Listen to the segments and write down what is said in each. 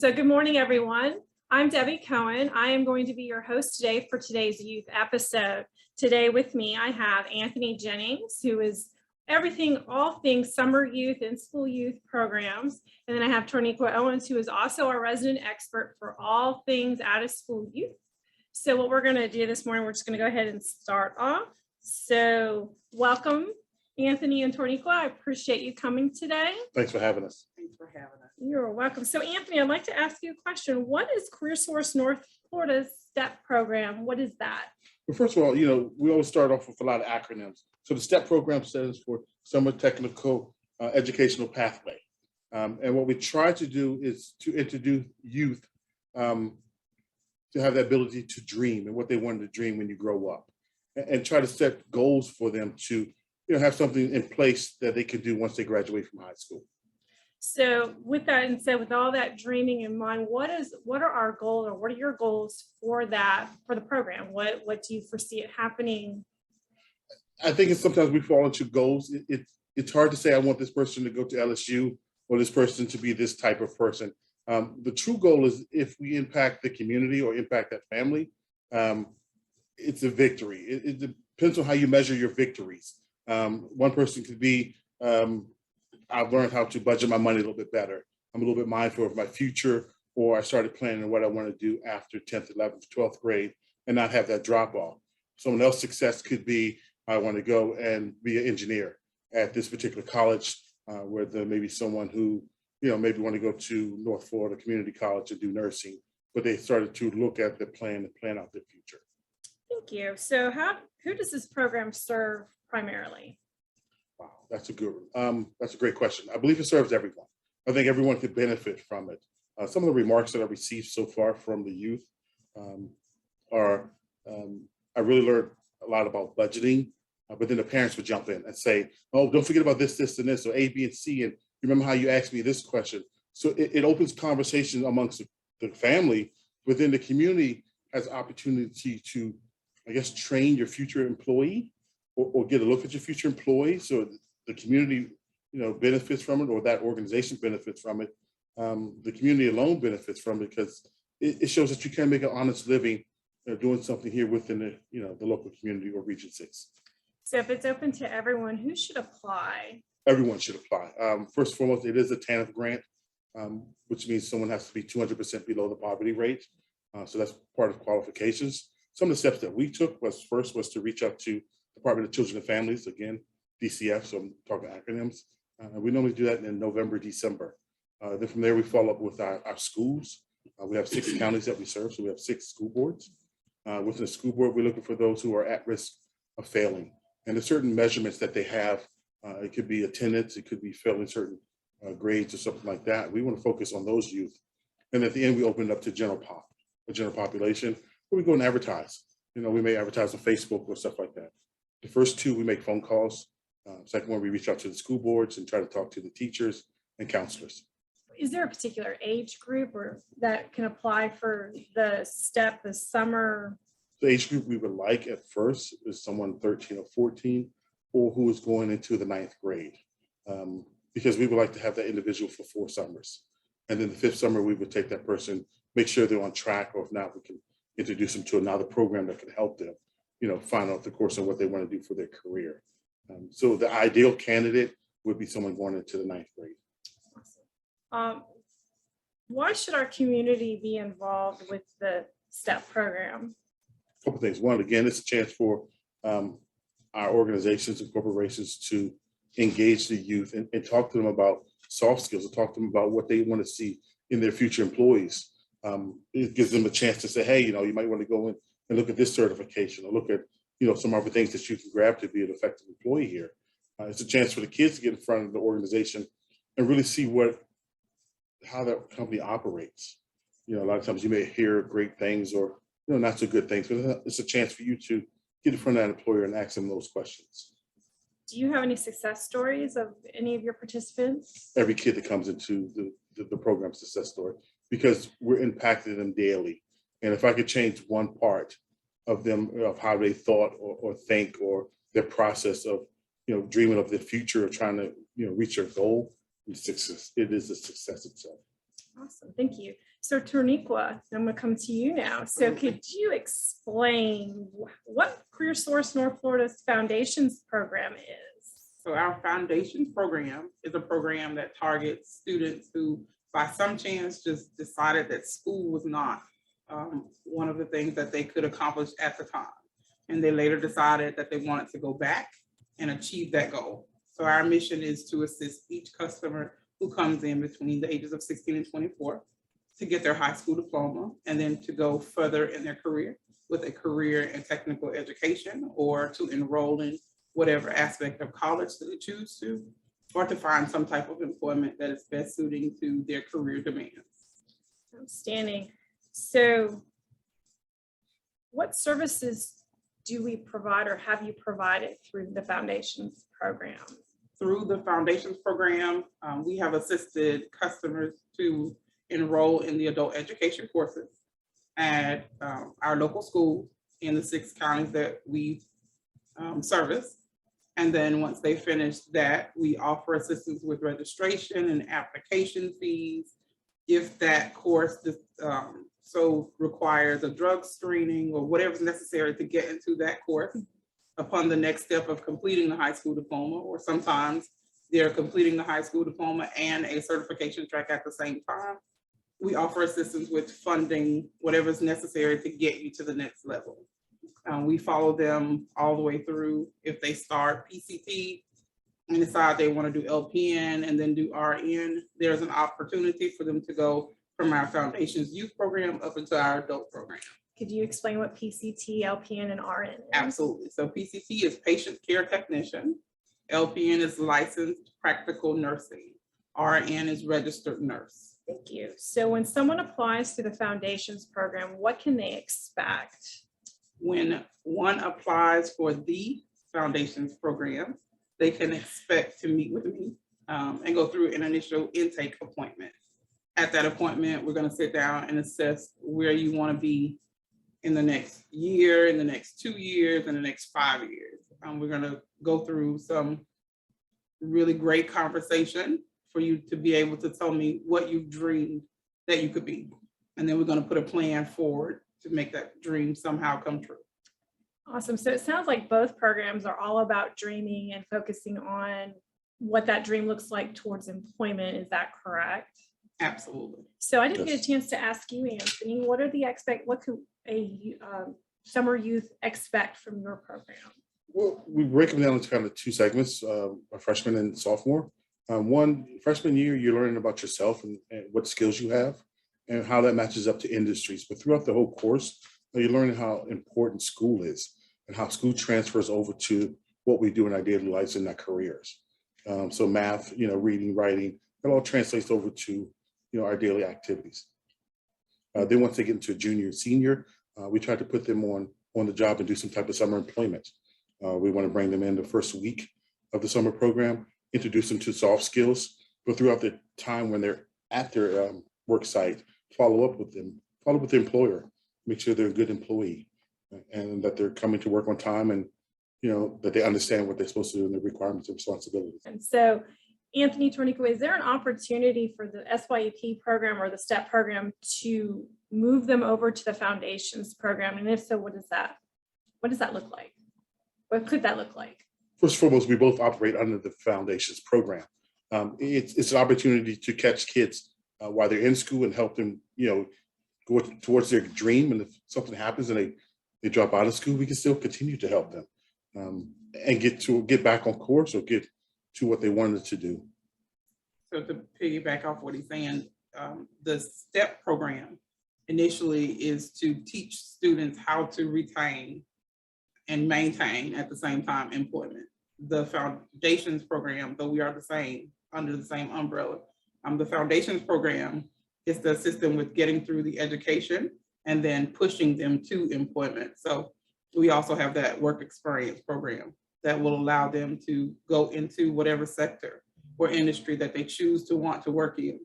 So good morning, everyone. I'm Debbie Cohen. I am going to be your host today for today's youth episode. Today with me, I have Anthony Jennings, who is everything, all things summer youth and school youth programs. And then I have Torniqua Owens, who is also our resident expert for all things out of school youth. So what we're going to do this morning, we're just going to go ahead and start off. So welcome, Anthony and Torniqua. I appreciate you coming today. Thanks for having us. Thanks for having us. You're welcome. So Anthony, I'd like to ask you a question. What is CareerSource North Florida's STEP program? What is that? Well, first of all, we always start off with a lot of acronyms. So the STEP program stands for Summer Technical Educational Pathway. And what we try to do is to introduce youth to have the ability to dream and what they want to dream when you grow up, and try to set goals for them to have something in place that they can do once they graduate from high school. So with that and said, with all that dreaming in mind, what are our goals, or what are your goals for the program? What do you foresee it happening? I think sometimes we fall into goals. It's hard to say I want this person to go to LSU or this person to be this type of person. The true goal is if we impact the community or impact that family, it's a victory. It depends on how you measure your victories. One person could be, I've learned how to budget my money a little bit better. I'm a little bit mindful of my future, or I started planning what I want to do after 10th, 11th, 12th grade and not have that drop off. Someone else's success could be, I want to go and be an engineer at this particular college, where there may be someone who, maybe want to go to North Florida Community College and do nursing, but they started to look at the plan and plan out their future. Thank you. So who does this program serve primarily? Wow, that's a great question. I believe it serves everyone. I think everyone could benefit from it. Some of the remarks that I've received so far from the youth are, I really learned a lot about budgeting, but then the parents would jump in and say, oh, don't forget about this, this, and this, or A, B, and C. And remember how you asked me this question. So it opens conversation amongst the family within the community, has opportunity to, I guess, train your future employee or get a look at your future employees. So the community, benefits from it, or that organization benefits from it. The community alone benefits from it because it shows that you can make an honest living doing something here within the local community or Region 6. So if it's open to everyone, who should apply? Everyone should apply. First and foremost, it is a TANF grant, which means someone has to be 200% below the poverty rate. So that's part of qualifications. Some of the steps that we took was to reach out to Department of Children and Families, again, DCF, so I'm talking acronyms. We normally do that in November, December. Then from there, we follow up with our schools. We have 6 counties that we serve, so we have 6 school boards. Within the school board, we're looking for those who are at risk of failing. And there's certain measurements that they have. It could be attendance, it could be failing certain grades or something like that. We want to focus on those youth. And at the end, we open it up to general population, where we go and advertise. We may advertise on Facebook or stuff like that. The first 2, we make phone calls. Second one, we reach out to the school boards and try to talk to the teachers and counselors. Is there a particular age group that can apply for the STEP, the summer? The age group we would like at first is someone 13 or 14, or who is going into the 9th grade, because we would like to have that individual for 4 summers. And then the 5th summer, we would take that person, make sure they're on track, or if not, we can introduce them to another program that can help them, find out the course of what they want to do for their career. So the ideal candidate would be someone going into the 9th grade. Awesome. Why should our community be involved with the STEP program? A couple things. One, again, it's a chance for our organizations and corporations to engage the youth and talk to them about soft skills, and talk to them about what they want to see in their future employees. It gives them a chance to say, hey, you might want to go in and look at this certification, or look at some other things that you can grab to be an effective employee here. It's a chance for the kids to get in front of the organization and really see how that company operates. A lot of times you may hear great things or not so good things, but it's a chance for you to get in front of that employer and ask them those questions. Do you have any success stories of any of your participants? Every kid that comes into the program success story, because we're impacting them daily. And if I could change one part of them, of how they thought or think, or their process of, dreaming of their future, or trying to, reach their goal, it is a success itself. Awesome, thank you. So Torniqua, I'm going to come to you now. So Absolutely. could you explain what Career Source North Florida's Foundations program is? So our foundations program is a program that targets students who, by some chance, just decided that school was not one of the things that they could accomplish at the time. And they later decided that they wanted to go back and achieve that goal. So our mission is to assist each customer who comes in between the ages of 16 and 24 to get their high school diploma and then to go further in their career with a career in technical education, or to enroll in whatever aspect of college that they choose to, or to find some type of employment that is best suiting to their career demands. Outstanding. So what services do we provide or have you provided through the Foundations program? Through the Foundations program, we have assisted customers to enroll in the adult education courses at our local schools in the 6 counties that we service. And then once they finish that, we offer assistance with registration and application fees. If that course so requires a drug screening or whatever's necessary to get into that course upon the next step of completing the high school diploma, or sometimes they're completing the high school diploma and a certification track at the same time. We offer assistance with funding whatever's necessary to get you to the next level. We follow them all the way through. If they start PCT and decide they want to do LPN and then do RN, there's an opportunity for them to go from our Foundations Youth Program up into our adult program. Could you explain what PCT, LPN, and RN is? Absolutely. So PCT is Patient Care Technician. LPN is Licensed Practical Nursing. RN is Registered Nurse. Thank you. So when someone applies to the Foundations program, what can they expect? When one applies for the Foundations program, they can expect to meet with me and go through an initial intake appointment. At that appointment, we're going to sit down and assess where you want to be in the next year, in the next 2 years, in the next 5 years. We're going to go through some really great conversation for you to be able to tell me what you dreamed that you could be. And then we're going to put a plan forward to make that dream somehow come true. Awesome. So it sounds like both programs are all about dreaming and focusing on what that dream looks like towards employment. Is that correct? Absolutely. So I didn't Yes. get a chance to ask you, Anthony, what could a summer youth expect from your program? Well, we break them down into kind of 2 segments, a freshman and sophomore. One, freshman year, you're learning about yourself and what skills you have and how that matches up to industries. But throughout the whole course, you're learning how important school is and how school transfers over to what we do in our daily lives and our careers. So math, reading, writing, it all translates over to, our daily activities. Then once they get into junior, senior, we try to put them on the job and do some type of summer employment. We want to bring them in the first week of the summer program, introduce them to soft skills, but throughout the time when they're at their work site, follow up with the employer, make sure they're a good employee and that they're coming to work on time and, that they understand what they're supposed to do and the requirements and responsibilities. And so, Anthony Torniqua, is there an opportunity for the SYEP program or the STEP program to move them over to the Foundations program? And if so, what does that look like? What could that look like? First and foremost, we both operate under the Foundations program. It's an opportunity to catch kids while they're in school and help them, go towards their dream. And if something happens and they drop out of school, we can still continue to help them and get back on course or get to what they wanted to do. So to piggyback off what he's saying, the STEP program initially is to teach students how to retain and maintain at the same time employment. The Foundations program, though we are the same, under the same umbrella, the Foundations program is to assist them with getting through the education and then pushing them to employment. So we also have that work experience program that will allow them to go into whatever sector or industry that they choose to want to work in,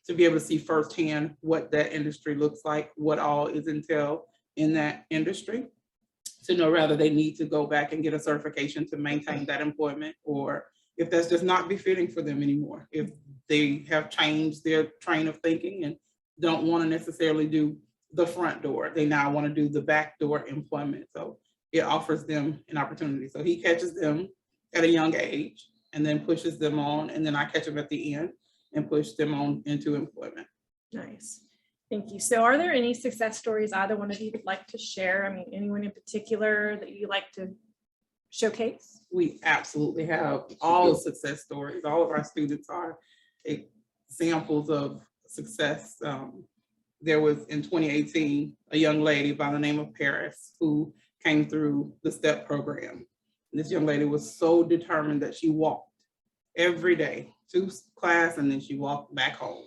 to be able to see firsthand what that industry looks like, what all is entailed in that industry, to know rather they need to go back and get a certification to maintain that employment, or if that's just not befitting for them anymore, if they have changed their train of thinking and don't want to necessarily do the front door. They now want to do the back door employment. So it offers them an opportunity. So he catches them at a young age and then pushes them on. And then I catch them at the end and push them on into employment. Nice. Thank you. So are there any success stories either one of you would like to share? I mean, anyone in particular that you like to showcase? We absolutely have all success stories. All of our students are examples of success. There was in 2018, a young lady by the name of Paris who came through the STEP program. And this young lady was so determined that she walked every day to class and then she walked back home.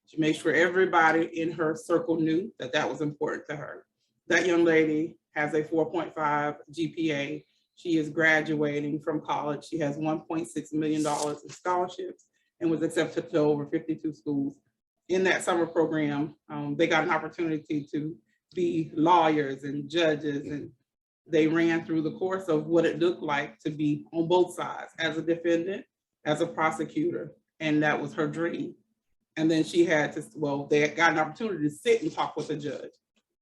She made sure everybody in her circle knew that that was important to her. That young lady has a 4.5 GPA. She is graduating from college. She has $1.6 million in scholarships and was accepted to over 52 schools. In that summer program, they got an opportunity to be lawyers and judges, and they ran through the course of what it looked like to be on both sides, as a defendant, as a prosecutor, and that was her dream. And then she had to, well, they had got an opportunity to sit and talk with a judge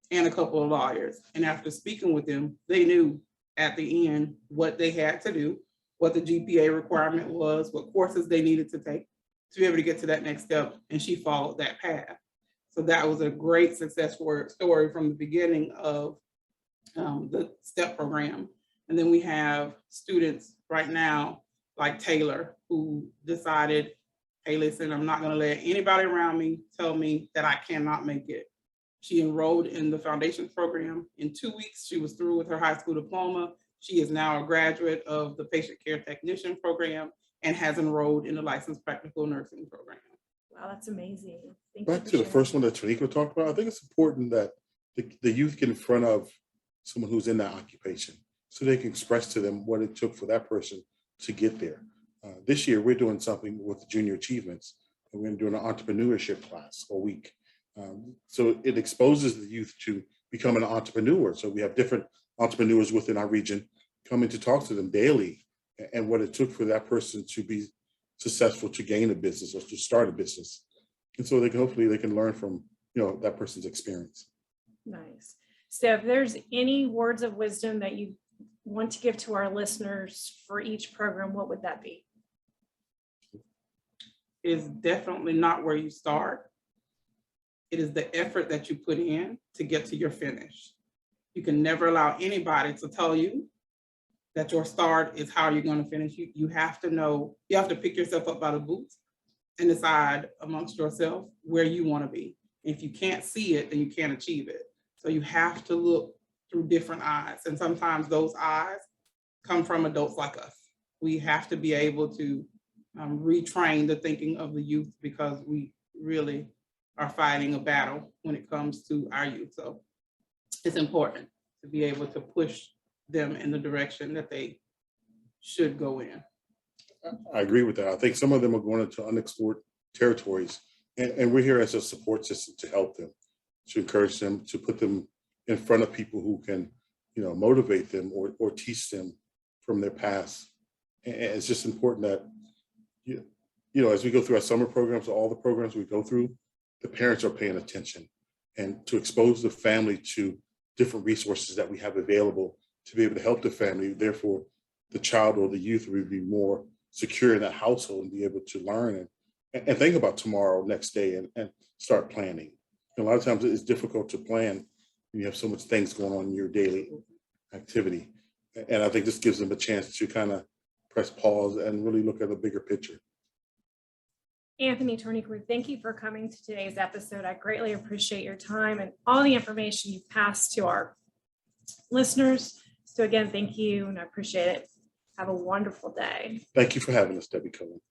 and a couple of lawyers. And after speaking with them, they knew at the end what they had to do, what the GPA requirement was, what courses they needed to take to be able to get to that next step. And she followed that path. So that was a great success story from the beginning of the STEP program. And then we have students right now like Taylor, who decided, hey, listen, I'm not going to let anybody around me tell me that I cannot make it. She enrolled in the foundations program. In 2 weeks, she was through with her high school diploma. She is now a graduate of the patient care technician program and has enrolled in the licensed practical nursing program. Wow, that's amazing. Back to the first one that Tanika talked about, I think it's important that the youth get in front of someone who's in that occupation so they can express to them what it took for that person to get there. This year, we're doing something with junior achievements, and we're doing an entrepreneurship class a week. So it exposes the youth to become an entrepreneur. So we have different entrepreneurs within our region coming to talk to them daily and what it took for that person to be successful to gain a business or to start a business. And so hopefully they can learn from, that person's experience. Nice. So if there's any words of wisdom that you want to give to our listeners for each program, what would that be? Is definitely not where you start. It is the effort that you put in to get to your finish. You can never allow anybody to tell you that your start is how you're going to finish. You have to know, you have to pick yourself up by the boots and decide amongst yourself where you want to be. If you can't see it, then you can't achieve it. So you have to look through different eyes. And sometimes those eyes come from adults like us. We have to be able to retrain the thinking of the youth, because we really are fighting a battle when it comes to our youth. So it's important to be able to push them in the direction that they should go in. I agree with that. I think some of them are going into unexplored territories, and we're here as a support system to help them, to encourage them, to put them in front of people who can, motivate them or teach them from their past. And it's just important that, as we go through our summer programs, all the programs we go through, the parents are paying attention, and to expose the family to different resources that we have available to be able to help the family. Therefore, the child or the youth will be more secure in that household and be able to learn and think about tomorrow, next day, and start planning. And a lot of times it's difficult to plan when you have so much things going on in your daily activity. And I think this gives them a chance to kind of press pause and really look at the bigger picture. Anthony Torniquer, thank you for coming to today's episode. I greatly appreciate your time and all the information you've passed to our listeners. So again, thank you, and I appreciate it. Have a wonderful day. Thank you for having us, Debbie Cohen.